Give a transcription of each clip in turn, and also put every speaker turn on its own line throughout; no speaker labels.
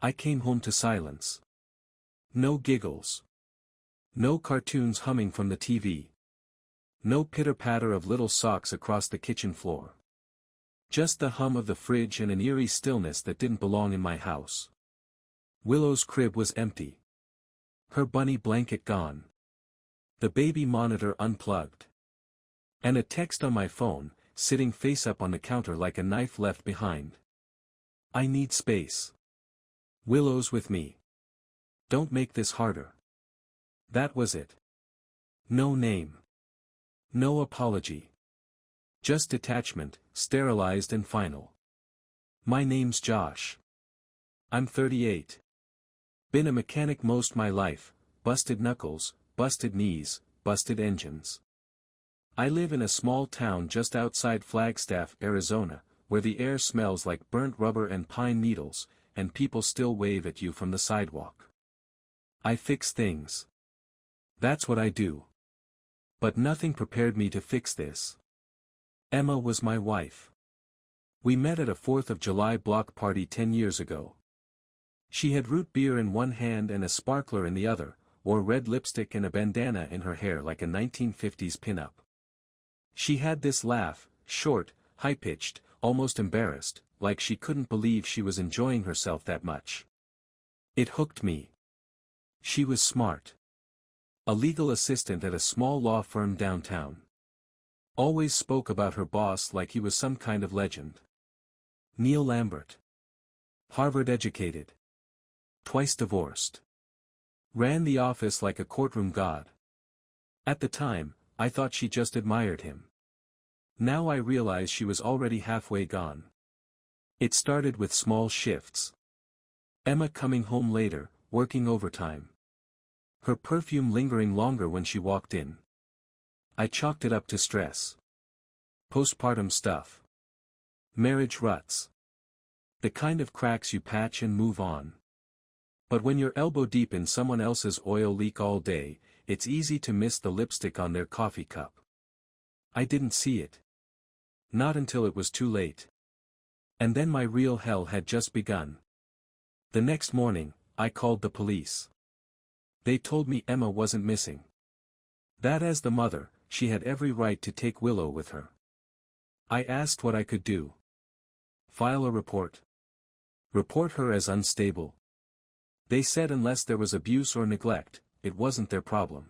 I came home to silence. No giggles. No cartoons humming from the TV. No pitter-patter of little socks across the kitchen floor. Just the hum of the fridge and an eerie stillness that didn't belong in my house. Willow's crib was empty. Her bunny blanket gone. The baby monitor unplugged. And a text on my phone, sitting face up on the counter like a knife left behind. I need space. Willow's with me. Don't make this harder. That was it. No name. No apology. Just detachment, sterilized and final. My name's Josh. I'm 38. Been a mechanic most my life, busted knuckles, busted knees, busted engines. I live in a small town just outside Flagstaff, Arizona, where the air smells like burnt rubber and pine needles, and people still wave at you from the sidewalk. I fix things. That's what I do. But nothing prepared me to fix this. Emma was my wife. We met at a 4th of July block party 10 years ago. She had root beer in one hand and a sparkler in the other, wore red lipstick and a bandana in her hair like a 1950s pinup. She had this laugh, short, high-pitched, almost embarrassed, like she couldn't believe she was enjoying herself that much. It hooked me. She was smart. A legal assistant at a small law firm downtown. Always spoke about her boss like he was some kind of legend. Neil Lambert. Harvard educated. Twice divorced. Ran the office like a courtroom god. At the time, I thought she just admired him. Now I realize she was already halfway gone. It started with small shifts. Emma coming home later, working overtime. Her perfume lingering longer when she walked in. I chalked it up to stress. Postpartum stuff. Marriage ruts. The kind of cracks you patch and move on. But when you're elbow deep in someone else's oil leak all day, it's easy to miss the lipstick on their coffee cup. I didn't see it. Not until it was too late. And then my real hell had just begun. The next morning, I called the police. They told me Emma wasn't missing. That as the mother, she had every right to take Willow with her. I asked what I could do. File a report. Report her as unstable. They said unless there was abuse or neglect, it wasn't their problem.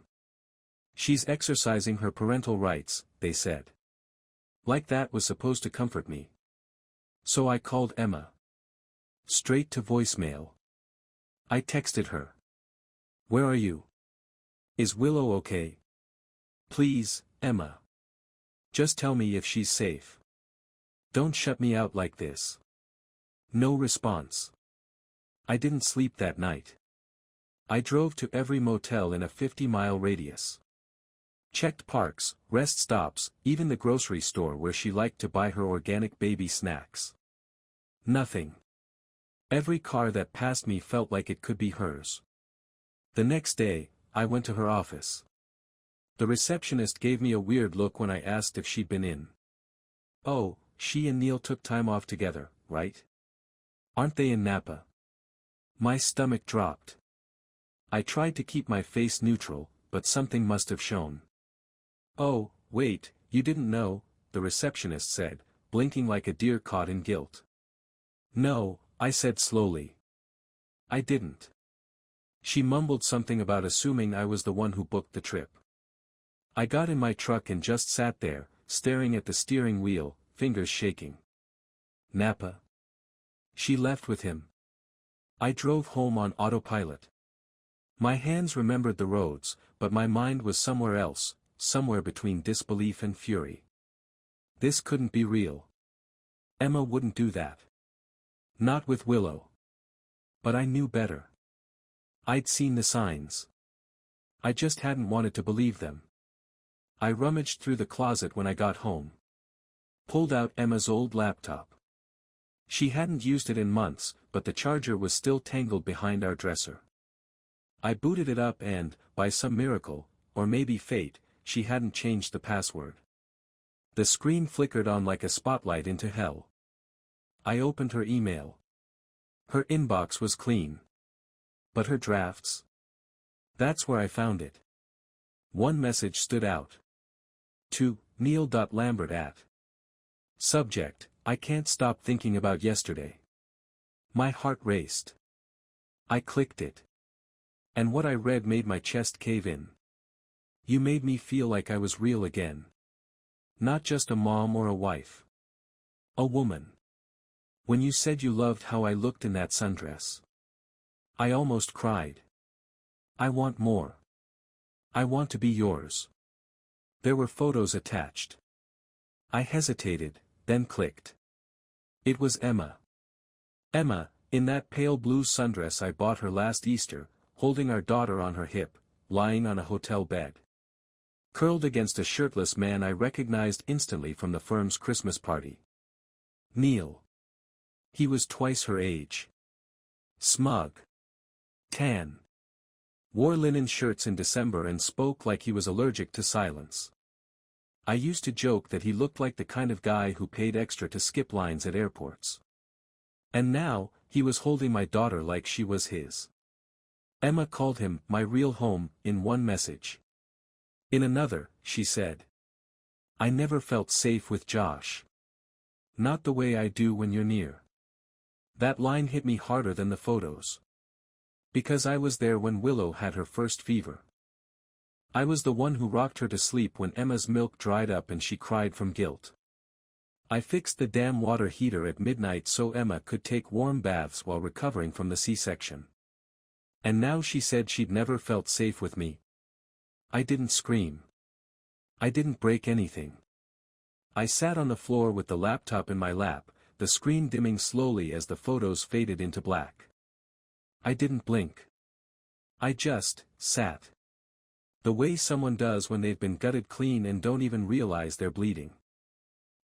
She's exercising her parental rights, they said. Like that was supposed to comfort me. So I called Emma. Straight to voicemail. I texted her. Where are you? Is Willow okay? Please, Emma. Just tell me if she's safe. Don't shut me out like this. No response. I didn't sleep that night. I drove to every motel in a 50-mile radius. Checked parks, rest stops, even the grocery store where she liked to buy her organic baby snacks. Nothing. Every car that passed me felt like it could be hers. The next day, I went to her office. The receptionist gave me a weird look when I asked if she'd been in. Oh, she and Neil took time off together, right? Aren't they in Napa? My stomach dropped. I tried to keep my face neutral, but something must have shown. Oh, wait, you didn't know, the receptionist said, blinking like a deer caught in guilt. No, I said slowly. I didn't. She mumbled something about assuming I was the one who booked the trip. I got in my truck and just sat there, staring at the steering wheel, fingers shaking. Napa. She left with him. I drove home on autopilot. My hands remembered the roads, but my mind was somewhere else, somewhere between disbelief and fury. This couldn't be real. Emma wouldn't do that. Not with Willow. But I knew better. I'd seen the signs. I just hadn't wanted to believe them. I rummaged through the closet when I got home. Pulled out Emma's old laptop. She hadn't used it in months, but the charger was still tangled behind our dresser. I booted it up and, by some miracle, or maybe fate, she hadn't changed the password. The screen flickered on like a spotlight into hell. I opened her email. Her inbox was clean. But her drafts? That's where I found it. One message stood out. To Neil.Lambert at. Subject, I can't stop thinking about yesterday. My heart raced. I clicked it. And what I read made my chest cave in. You made me feel like I was real again. Not just a mom or a wife. A woman. When you said you loved how I looked in that sundress, I almost cried. I want more. I want to be yours. There were photos attached. I hesitated, then clicked. It was Emma. Emma, in that pale blue sundress I bought her last Easter, holding our daughter on her hip, lying on a hotel bed. Curled against a shirtless man I recognized instantly from the firm's Christmas party. Neil. He was twice her age. Smug. Tan. Wore linen shirts in December and spoke like he was allergic to silence. I used to joke that he looked like the kind of guy who paid extra to skip lines at airports. And now, he was holding my daughter like she was his. Emma called him my real home in one message. In another, she said, I never felt safe with Josh. Not the way I do when you're near. That line hit me harder than the photos. Because I was there when Willow had her first fever. I was the one who rocked her to sleep when Emma's milk dried up and she cried from guilt. I fixed the damn water heater at midnight so Emma could take warm baths while recovering from the C-section. And now she said she'd never felt safe with me. I didn't scream. I didn't break anything. I sat on the floor with the laptop in my lap, the screen dimming slowly as the photos faded into black. I didn't blink. I just sat. The way someone does when they've been gutted clean and don't even realize they're bleeding.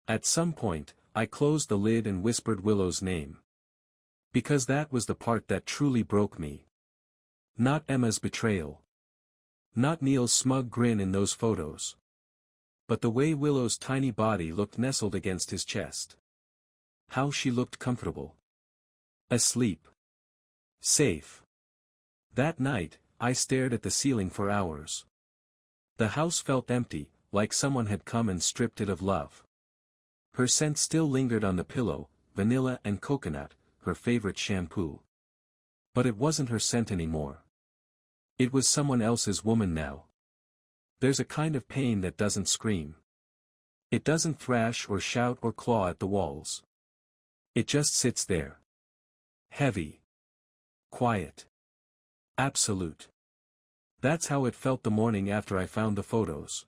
At some point, I closed the lid and whispered Willow's name. Because that was the part that truly broke me. Not Emma's betrayal. Not Neil's smug grin in those photos. But the way Willow's tiny body looked nestled against his chest. How she looked comfortable. Asleep. Safe. That night, I stared at the ceiling for hours. The house felt empty, like someone had come and stripped it of love. Her scent still lingered on the pillow, vanilla and coconut, her favorite shampoo. But it wasn't her scent anymore. It was someone else's woman now. There's a kind of pain that doesn't scream. It doesn't thrash or shout or claw at the walls. It just sits there. Heavy. Quiet. Absolute. That's how it felt the morning after I found the photos.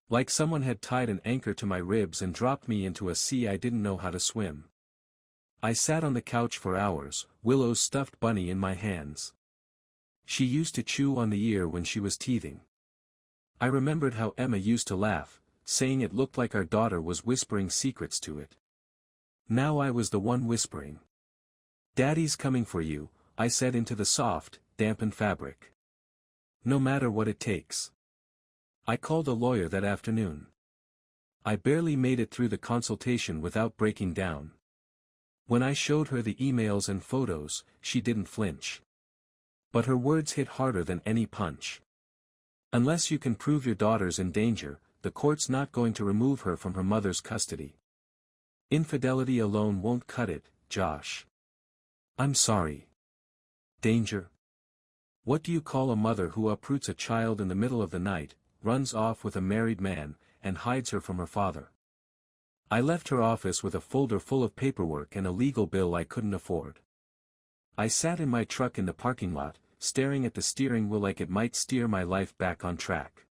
Like someone had tied an anchor to my ribs and dropped me into a sea I didn't know how to swim. I sat on the couch for hours, Willow's stuffed bunny in my hands. She used to chew on the ear when she was teething. I remembered how Emma used to laugh, saying it looked like our daughter was whispering secrets to it. Now I was the one whispering. Daddy's coming for you, I said into the soft, dampened fabric. No matter what it takes. I called a lawyer that afternoon. I barely made it through the consultation without breaking down. When I showed her the emails and photos, she didn't flinch. But her words hit harder than any punch. Unless you can prove your daughter's in danger, the court's not going to remove her from her mother's custody. Infidelity alone won't cut it, Josh. I'm sorry. Danger? What do you call a mother who uproots a child in the middle of the night, runs off with a married man, and hides her from her father? I left her office with a folder full of paperwork and a legal bill I couldn't afford. I sat in my truck in the parking lot, staring at the steering wheel like it might steer my life back on track.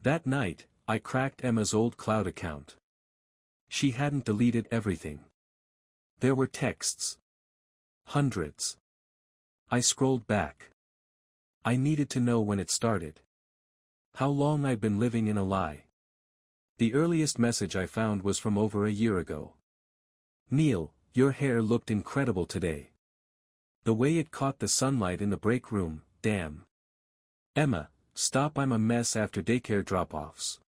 That night, I cracked Emma's old cloud account. She hadn't deleted everything. There were texts. Hundreds. I scrolled back. I needed to know when it started. How long I'd been living in a lie. The earliest message I found was from over a year ago. Neil, your hair looked incredible today. The way it caught the sunlight in the break room, damn. Emma, stop, I'm a mess after daycare drop-offs.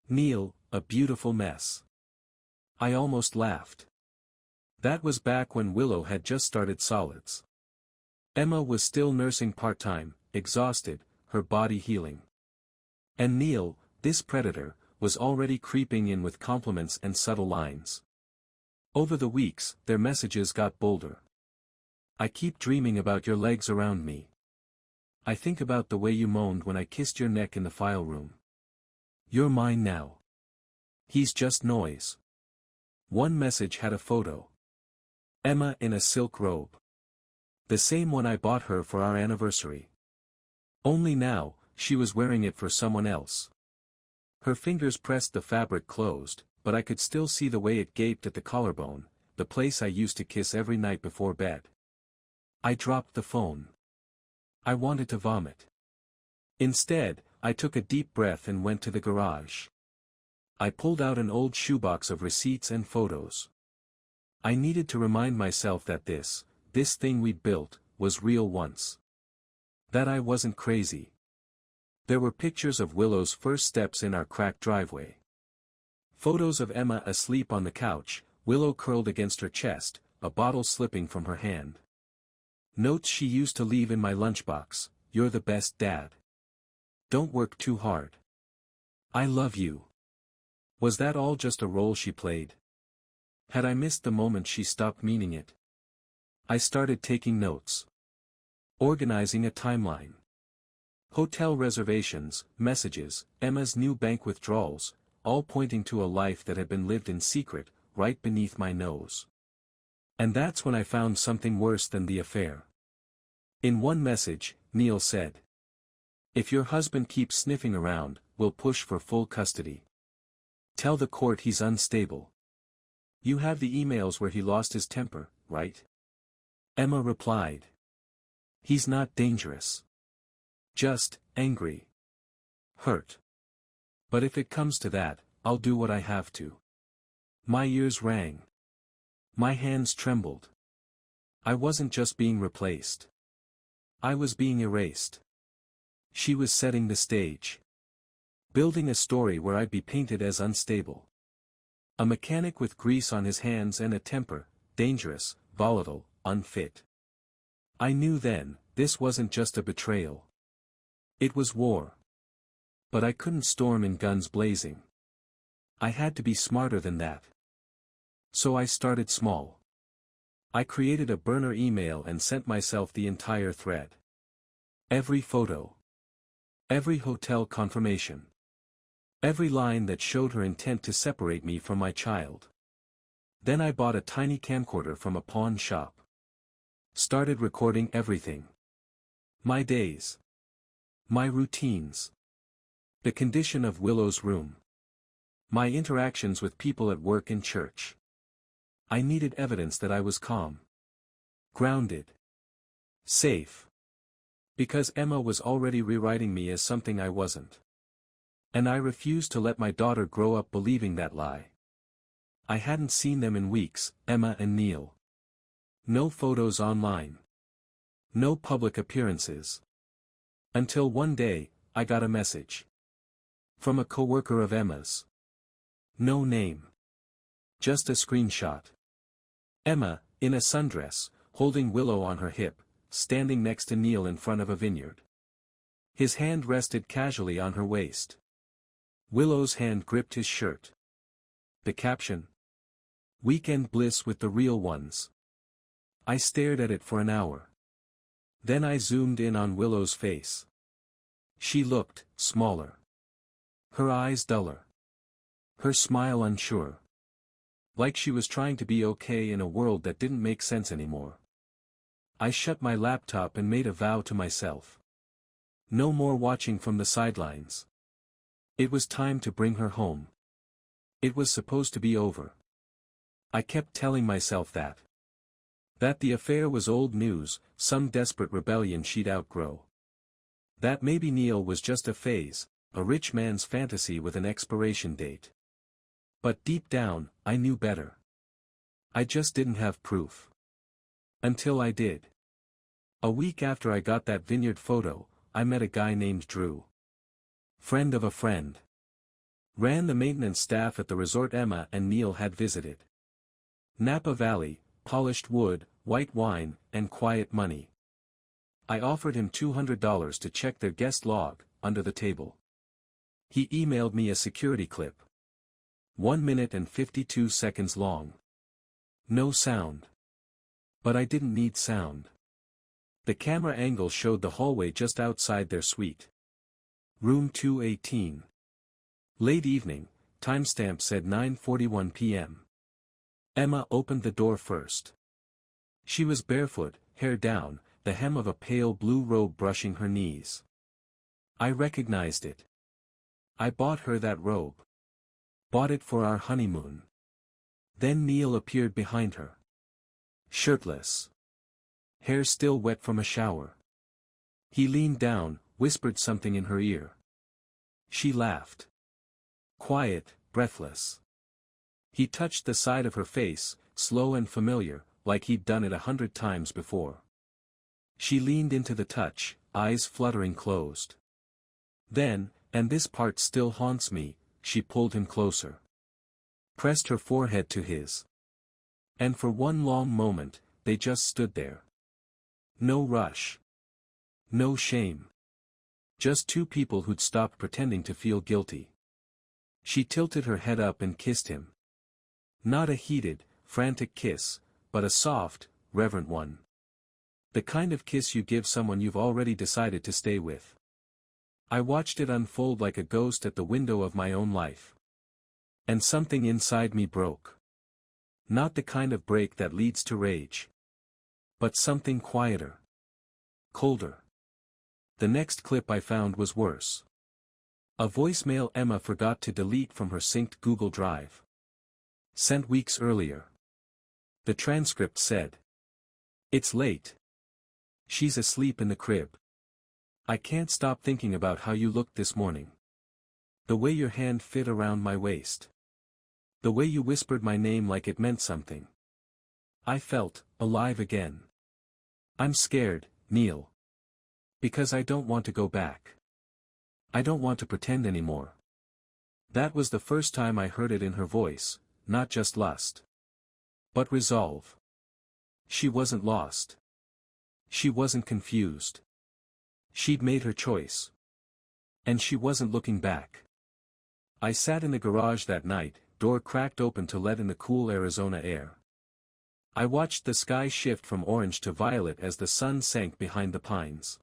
Neil, a beautiful mess. I almost laughed. That was back when Willow had just started solids. Emma was still nursing part-time, exhausted, her body healing. And Neil, this predator, was already creeping in with compliments and subtle lines. Over the weeks, their messages got bolder. I keep dreaming about your legs around me. I think about the way you moaned when I kissed your neck in the file room. You're mine now. He's just noise. One message had a photo. Emma in a silk robe. The same one I bought her for our anniversary. Only now, she was wearing it for someone else. Her fingers pressed the fabric closed, but I could still see the way it gaped at the collarbone, the place I used to kiss every night before bed. I dropped the phone. I wanted to vomit. Instead, I took a deep breath and went to the garage. I pulled out an old shoebox of receipts and photos. I needed to remind myself that this thing we'd built, was real once. That I wasn't crazy. There were pictures of Willow's first steps in our cracked driveway. Photos of Emma asleep on the couch, Willow curled against her chest, a bottle slipping from her hand. Notes she used to leave in my lunchbox: "You're the best dad. Don't work too hard. I love you." Was that all just a role she played? Had I missed the moment she stopped meaning it? I started taking notes. Organizing a timeline. Hotel reservations, messages, Emma's new bank withdrawals, all pointing to a life that had been lived in secret, right beneath my nose. And that's when I found something worse than the affair. In one message, Neil said, "If your husband keeps sniffing around, we'll push for full custody. Tell the court he's unstable." You have the emails where he lost his temper, right? Emma replied. "He's not dangerous. Just angry. Hurt. But if it comes to that, I'll do what I have to." My ears rang. My hands trembled. I wasn't just being replaced. I was being erased. She was setting the stage. Building a story where I'd be painted as unstable. A mechanic with grease on his hands and a temper, dangerous, volatile, unfit. I knew then, this wasn't just a betrayal. It was war. But I couldn't storm in guns blazing. I had to be smarter than that. So I started small. I created a burner email and sent myself the entire thread. Every photo. Every hotel confirmation. Every line that showed her intent to separate me from my child. Then I bought a tiny camcorder from a pawn shop. Started recording everything. My days. My routines. The condition of Willow's room. My interactions with people at work and church. I needed evidence that I was calm. Grounded. Safe. Because Emma was already rewriting me as something I wasn't. And I refused to let my daughter grow up believing that lie. I hadn't seen them in weeks, Emma and Neil. No photos online. No public appearances. Until one day, I got a message. From a coworker of Emma's. No name. Just a screenshot. Emma, in a sundress, holding Willow on her hip, standing next to Neil in front of a vineyard. His hand rested casually on her waist. Willow's hand gripped his shirt. The caption. "Weekend bliss with the real ones." I stared at it for an hour. Then I zoomed in on Willow's face. She looked smaller. Her eyes duller. Her smile unsure. Like she was trying to be okay in a world that didn't make sense anymore. I shut my laptop and made a vow to myself. No more watching from the sidelines. It was time to bring her home. It was supposed to be over. I kept telling myself that. That the affair was old news, some desperate rebellion she'd outgrow. That maybe Neil was just a phase, a rich man's fantasy with an expiration date. But deep down, I knew better. I just didn't have proof. Until I did. A week after I got that vineyard photo, I met a guy named Drew. Friend of a friend. Ran the maintenance staff at the resort Emma and Neil had visited. Napa Valley, polished wood, white wine, and quiet money. I offered him $200 to check their guest log, under the table. He emailed me a security clip. 1 minute and 52 seconds long. No sound. But I didn't need sound. The camera angle showed the hallway just outside their suite. Room 218. Late evening, timestamp said 9:41 p.m. Emma opened the door first. She was barefoot, hair down, the hem of a pale blue robe brushing her knees. I recognized it. I bought her that robe. Bought it for our honeymoon. Then Neil appeared behind her. Shirtless. Hair still wet from a shower. He leaned down, whispered something in her ear. She laughed. Quiet, breathless. He touched the side of her face, slow and familiar, like he'd done it 100 times before. She leaned into the touch, eyes fluttering closed. Then, and this part still haunts me, she pulled him closer. Pressed her forehead to his. And for one long moment, they just stood there. No rush. No shame. Just two people who'd stopped pretending to feel guilty. She tilted her head up and kissed him. Not a heated, frantic kiss, but a soft, reverent one. The kind of kiss you give someone you've already decided to stay with. I watched it unfold like a ghost at the window of my own life. And something inside me broke. Not the kind of break that leads to rage. But something quieter. Colder. The next clip I found was worse. A voicemail Emma forgot to delete from her synced Google Drive. Sent weeks earlier. The transcript said. It's late. She's asleep in the crib. I can't stop thinking about how you looked this morning. The way your hand fit around my waist. The way you whispered my name like it meant something. I felt alive again. I'm scared, Neil. Because I don't want to go back. I don't want to pretend anymore. That was the first time I heard it in her voice, not just lust. But resolve. She wasn't lost. She wasn't confused. She'd made her choice. And she wasn't looking back. I sat in the garage that night, door cracked open to let in the cool Arizona air. I watched the sky shift from orange to violet as the sun sank behind the pines.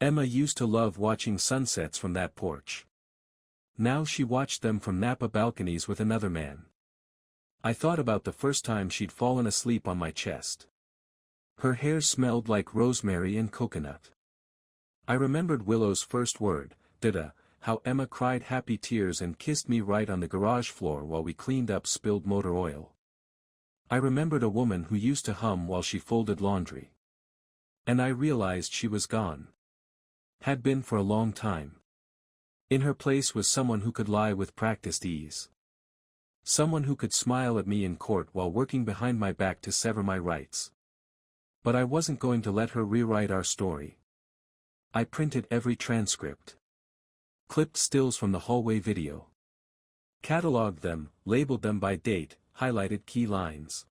Emma used to love watching sunsets from that porch. Now she watched them from Napa balconies with another man. I thought about the first time she'd fallen asleep on my chest. Her hair smelled like rosemary and coconut. I remembered Willow's first word, "Dada," how Emma cried happy tears and kissed me right on the garage floor while we cleaned up spilled motor oil. I remembered a woman who used to hum while she folded laundry. And I realized she was gone. Had been for a long time. In her place was someone who could lie with practiced ease. Someone who could smile at me in court while working behind my back to sever my rights. But I wasn't going to let her rewrite our story. I printed every transcript. Clipped stills from the hallway video. Cataloged them, labeled them by date, highlighted key lines.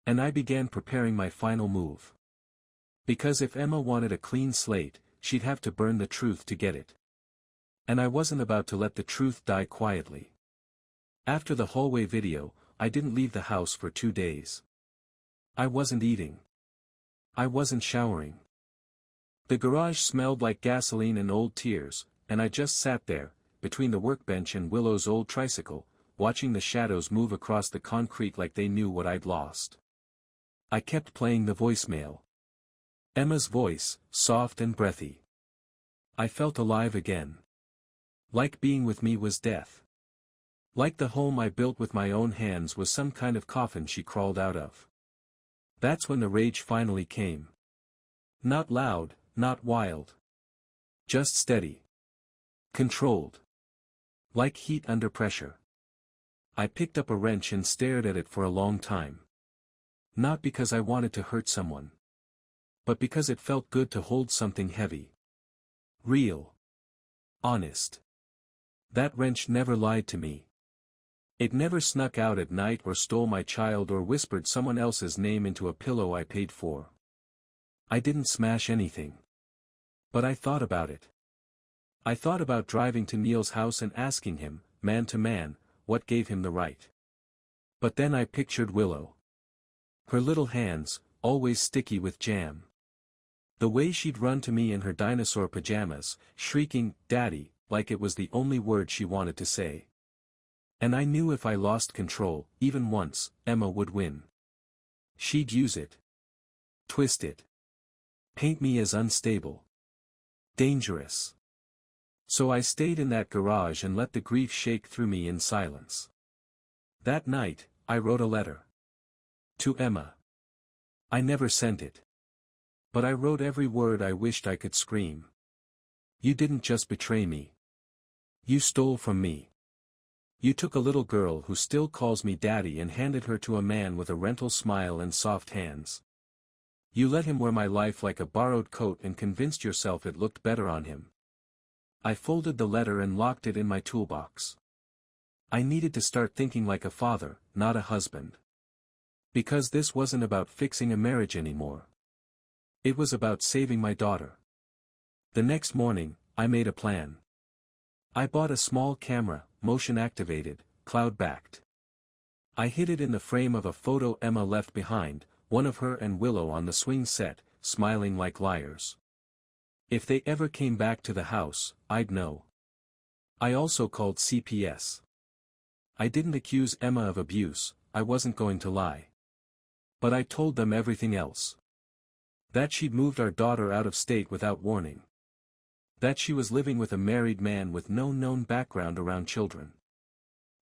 And I began preparing my final move. Because if Emma wanted a clean slate, she'd have to burn the truth to get it. And I wasn't about to let the truth die quietly. After the hallway video, I didn't leave the house for 2 days. I wasn't eating. I wasn't showering. The garage smelled like gasoline and old tears, and I just sat there, between the workbench and Willow's old tricycle, watching the shadows move across the concrete like they knew what I'd lost. I kept playing the voicemail. Emma's voice, soft and breathy. I felt alive again. Like being with me was death. Like the home I built with my own hands was some kind of coffin she crawled out of. That's when the rage finally came. Not loud, not wild. Just steady. Controlled. Like heat under pressure. I picked up a wrench and stared at it for a long time. Not because I wanted to hurt someone. But because it felt good to hold something heavy. Real. Honest. That wrench never lied to me. It never snuck out at night or stole my child or whispered someone else's name into a pillow I paid for. I didn't smash anything. But I thought about it. I thought about driving to Neil's house and asking him, man to man, what gave him the right. But then I pictured Willow. Her little hands, always sticky with jam. The way she'd run to me in her dinosaur pajamas, shrieking, "Daddy," like it was the only word she wanted to say. And I knew if I lost control, even once, Emma would win. She'd use it. Twist it. Paint me as unstable. Dangerous. So I stayed in that garage and let the grief shake through me in silence. That night, I wrote a letter. To Emma. I never sent it. But I wrote every word I wished I could scream. You didn't just betray me. You stole from me. You took a little girl who still calls me daddy and handed her to a man with a rental smile and soft hands. You let him wear my life like a borrowed coat and convinced yourself it looked better on him. I folded the letter and locked it in my toolbox. I needed to start thinking like a father, not a husband. Because this wasn't about fixing a marriage anymore. It was about saving my daughter. The next morning, I made a plan. I bought a small camera, motion-activated, cloud-backed. I hid it in the frame of a photo Emma left behind, one of her and Willow on the swing set, smiling like liars. If they ever came back to the house, I'd know. I also called CPS. I didn't accuse Emma of abuse, I wasn't going to lie. But I told them everything else. That she'd moved our daughter out of state without warning. That she was living with a married man with no known background around children.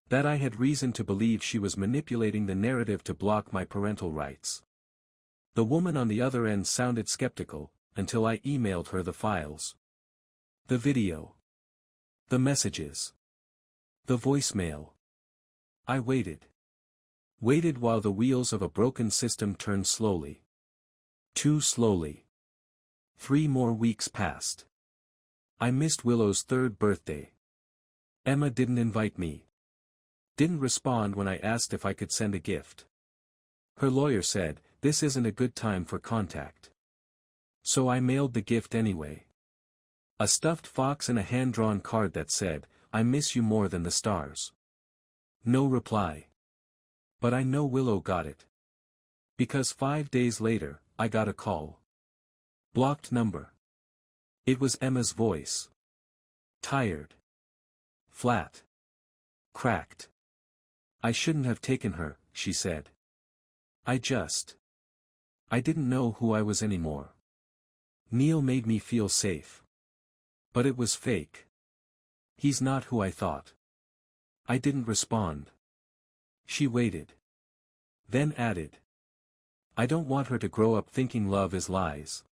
That I had reason to believe she was manipulating the narrative to block my parental rights. The woman on the other end sounded skeptical, until I emailed her the files. The video. The messages. The voicemail. I waited. Waited while the wheels of a broken system turned slowly. Too slowly. 3 more weeks passed. I missed Willow's 3rd birthday. Emma didn't invite me. Didn't respond when I asked if I could send a gift. Her lawyer said, this isn't a good time for contact. So I mailed the gift anyway. A stuffed fox and a hand-drawn card that said, I miss you more than the stars. No reply. But I know Willow got it. Because 5 days later, I got a call. Blocked number. It was Emma's voice. Tired. Flat. Cracked. I shouldn't have taken her, she said. I didn't know who I was anymore. Neil made me feel safe. But it was fake. He's not who I thought. I didn't respond. She waited. Then added. I don't want her to grow up thinking love is lies.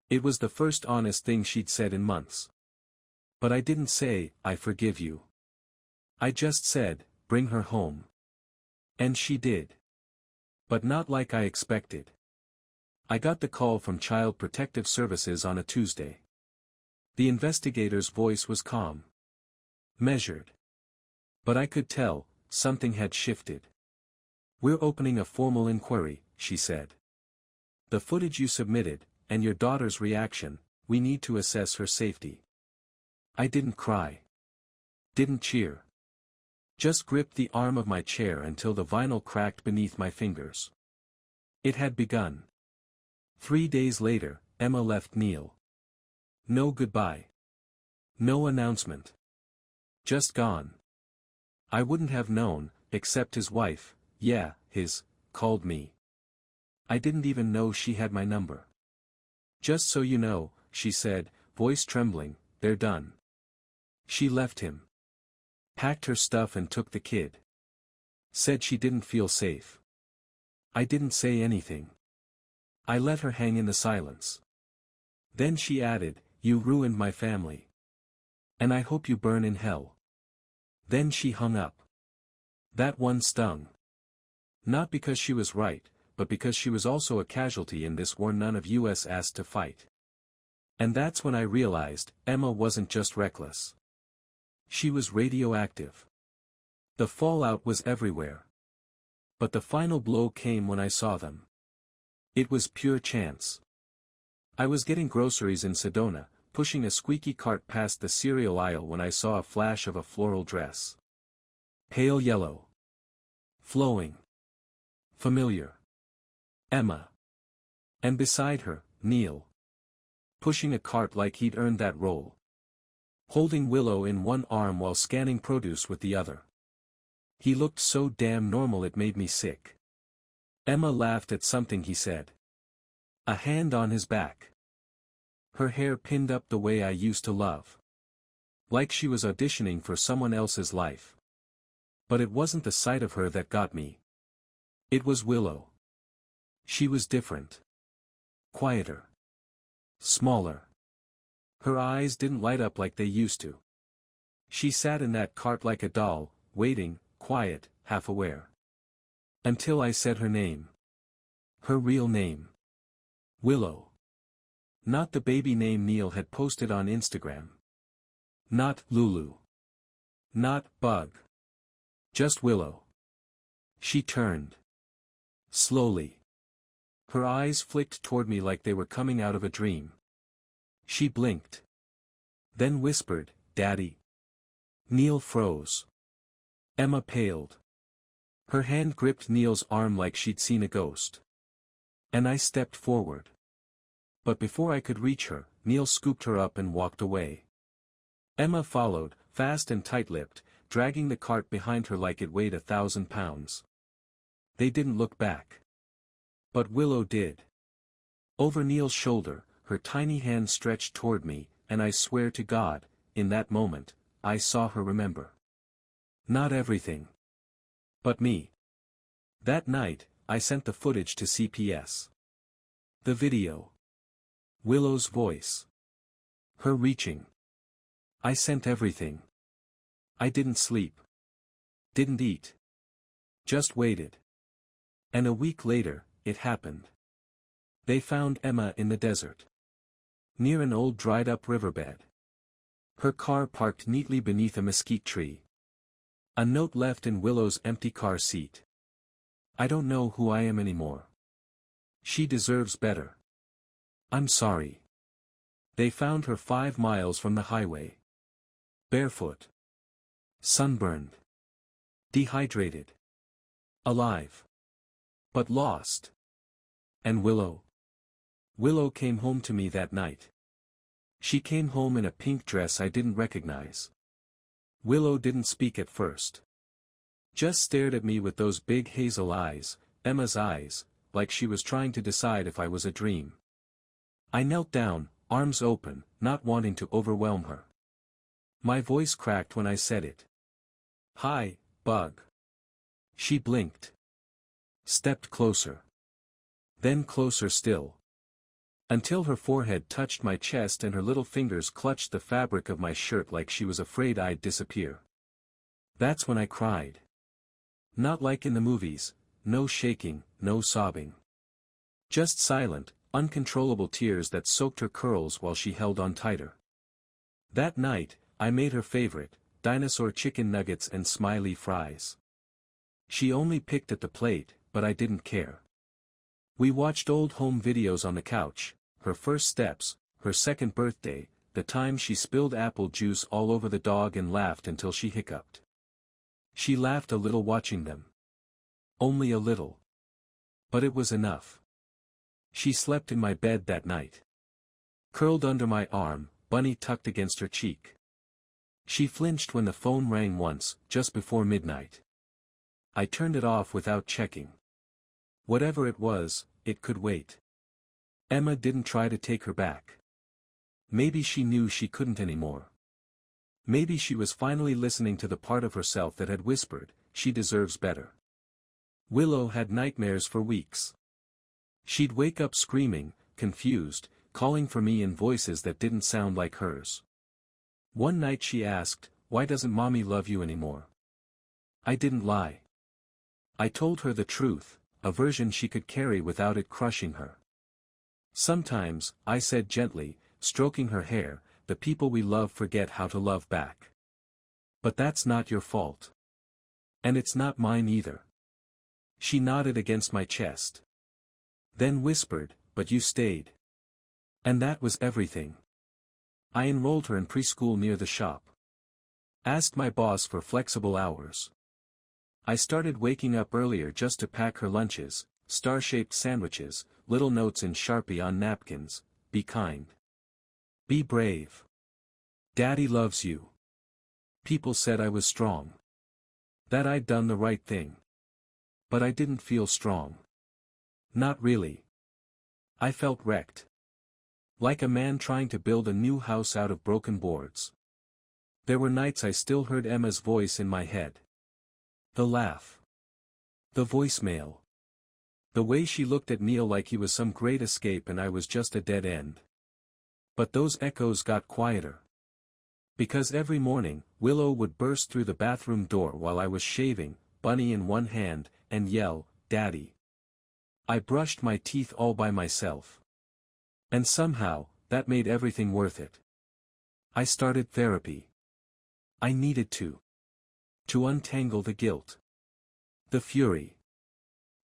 It was the first honest thing she'd said in months. But I didn't say, I forgive you. I just said, bring her home. And she did. But not like I expected. I got the call from Child Protective Services on a Tuesday. The investigator's voice was calm. Measured. But I could tell, something had shifted. We're opening a formal inquiry, she said. The footage you submitted, and your daughter's reaction, we need to assess her safety. I didn't cry. Didn't cheer. Just gripped the arm of my chair until the vinyl cracked beneath my fingers. It had begun. 3 days later, Emma left Neil. No goodbye. No announcement. Just gone. I wouldn't have known, except his wife, called me. I didn't even know she had my number. Just so you know, she said, voice trembling, they're done. She left him. Packed her stuff and took the kid. Said she didn't feel safe. I didn't say anything. I let her hang in the silence. Then she added, you ruined my family. And I hope you burn in hell. Then she hung up. That one stung. Not because she was right, but because she was also a casualty in this war none of us asked to fight. And that's when I realized, Emma wasn't just reckless. She was radioactive. The fallout was everywhere. But the final blow came when I saw them. It was pure chance. I was getting groceries in Sedona, pushing a squeaky cart past the cereal aisle when I saw a flash of a floral dress. Pale yellow. Flowing. Familiar. Emma. And beside her, Neil. Pushing a cart like he'd earned that role. Holding Willow in one arm while scanning produce with the other. He looked so damn normal it made me sick. Emma laughed at something he said. A hand on his back. Her hair pinned up the way I used to love. Like she was auditioning for someone else's life. But it wasn't the sight of her that got me. It was Willow. She was different. Quieter. Smaller. Her eyes didn't light up like they used to. She sat in that cart like a doll, waiting, quiet, half aware. Until I said her name. Her real name. Willow. Not the baby name Neil had posted on Instagram. Not Lulu. Not Bug. Just Willow. She turned. Slowly. Her eyes flicked toward me like they were coming out of a dream. She blinked. Then whispered, "Daddy." Neil froze. Emma paled. Her hand gripped Neil's arm like she'd seen a ghost. And I stepped forward. But before I could reach her, Neil scooped her up and walked away. Emma followed, fast and tight-lipped, dragging the cart behind her like it weighed 1,000 pounds. They didn't look back. But Willow did. Over Neil's shoulder, her tiny hand stretched toward me, and I swear to God, in that moment, I saw her remember. Not everything. But me. That night, I sent the footage to CPS. The video. Willow's voice. Her reaching. I sent everything. I didn't sleep. Didn't eat. Just waited. And a week later, it happened. They found Emma in the desert. Near an old dried-up riverbed. Her car parked neatly beneath a mesquite tree. A note left in Willow's empty car seat. I don't know who I am anymore. She deserves better. I'm sorry. They found her 5 miles from the highway. Barefoot. Sunburned. Dehydrated. Alive. But lost. And Willow? Willow came home to me that night. She came home in a pink dress I didn't recognize. Willow didn't speak at first. Just stared at me with those big hazel eyes, Emma's eyes, like she was trying to decide if I was a dream. I knelt down, arms open, not wanting to overwhelm her. My voice cracked when I said it. "Hi, Bug." She blinked. Stepped closer. Then closer still. Until her forehead touched my chest and her little fingers clutched the fabric of my shirt like she was afraid I'd disappear. That's when I cried. Not like in the movies, no shaking, no sobbing. Just silent, uncontrollable tears that soaked her curls while she held on tighter. That night, I made her favorite, dinosaur chicken nuggets and smiley fries. She only picked at the plate, but I didn't care. We watched old home videos on the couch, her first steps, her second birthday, the time she spilled apple juice all over the dog and laughed until she hiccuped. She laughed a little watching them. Only a little. But it was enough. She slept in my bed that night. Curled under my arm, Bunny tucked against her cheek. She flinched when the phone rang once, just before midnight. I turned it off without checking. Whatever it was, it could wait. Emma didn't try to take her back. Maybe she knew she couldn't anymore. Maybe she was finally listening to the part of herself that had whispered, "She deserves better." Willow had nightmares for weeks. She'd wake up screaming, confused, calling for me in voices that didn't sound like hers. One night she asked, "Why doesn't Mommy love you anymore?" I didn't lie. I told her the truth, a version she could carry without it crushing her. Sometimes, I said gently, stroking her hair, the people we love forget how to love back. But that's not your fault. And it's not mine either. She nodded against my chest. Then whispered, but you stayed. And that was everything. I enrolled her in preschool near the shop. Asked my boss for flexible hours. I started waking up earlier just to pack her lunches, star-shaped sandwiches, little notes in Sharpie on napkins, be kind. Be brave. Daddy loves you. People said I was strong. That I'd done the right thing. But I didn't feel strong. Not really. I felt wrecked. Like a man trying to build a new house out of broken boards. There were nights I still heard Emma's voice in my head. The laugh. The voicemail. The way she looked at Neil like he was some great escape and I was just a dead end. But those echoes got quieter. Because every morning, Willow would burst through the bathroom door while I was shaving, bunny in one hand, and yell, "Daddy." I brushed my teeth all by myself. And somehow, that made everything worth it. I started therapy. I needed to. To untangle the guilt. The fury.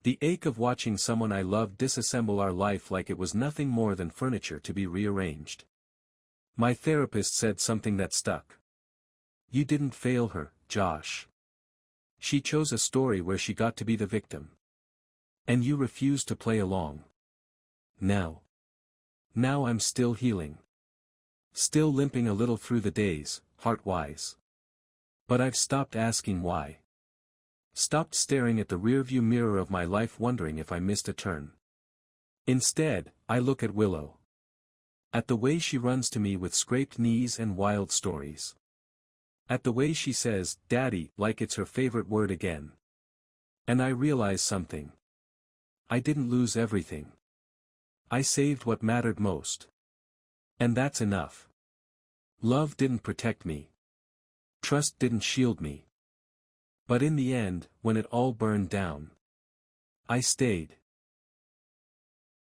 The ache of watching someone I loved disassemble our life like it was nothing more than furniture to be rearranged. My therapist said something that stuck. You didn't fail her, Josh. She chose a story where she got to be the victim. And you refused to play along. Now I'm still healing. Still limping a little through the days, heart-wise. But I've stopped asking why. Stopped staring at the rearview mirror of my life wondering if I missed a turn. Instead, I look at Willow. At the way she runs to me with scraped knees and wild stories. At the way she says, "Daddy," like it's her favorite word again. And I realize something. I didn't lose everything. I saved what mattered most. And that's enough. Love didn't protect me. Trust didn't shield me. But in the end, when it all burned down, I stayed.